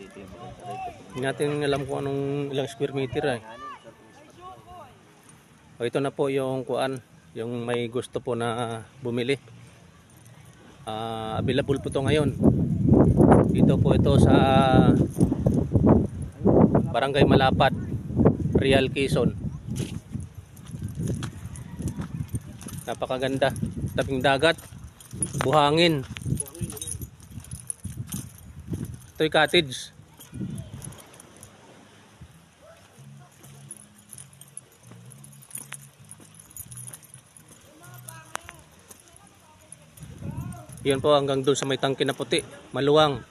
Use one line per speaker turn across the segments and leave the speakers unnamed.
Hindi natin alam kung anong ilang square meter eh. O, ito na po yung kuan, yung may gusto po na bumili. Available po to ngayon. Dito po ito sa Barangay Malapad, Real Quezon. Napakaganda, tabing dagat, buhangin. Ito'y cottage. Yan po hanggang doon sa may tangke na puti, maluwang.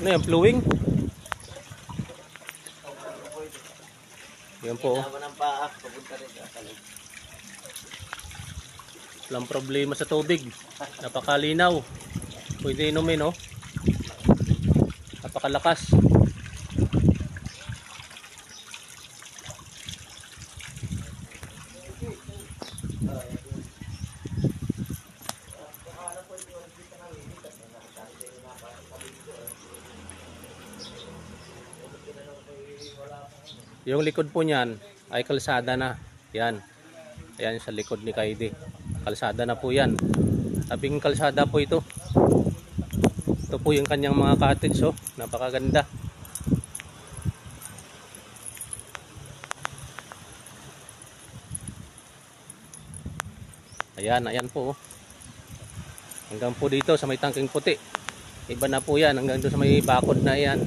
Ano yan, flowing? Yan po. Walang problema sa tubig. Napakalinaw. Pwede inumin, no? Napakalakas. Yung likod po niyan ay kalsada na. Yan. Ayan sa likod ni Kaide. Kalsada na po yan. Tabing kalsada po ito. Ito po yung kanyang mga cottage. Oh. Napakaganda. Ayan, ayan po. Hanggang po dito sa may tangking puti. Iba na po yan. Hanggang doon sa may bakod na yan.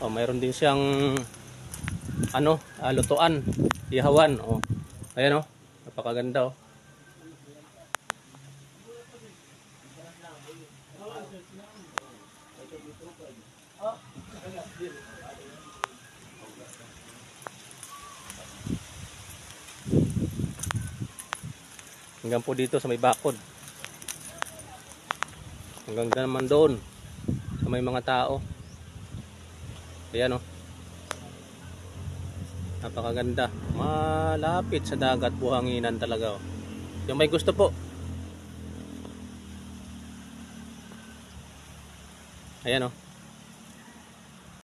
Oh, mayroon din siyang lutuan, ihawan. Oh. Ayan oh, napakaganda oh. Hanggang po dito sa may bakod. Hanggang naman doon sa may mga tao. Ayan oh. Napakaganda. Malapit sa dagat, buhanginan talaga oh. Yung may gusto po. Ayan oh.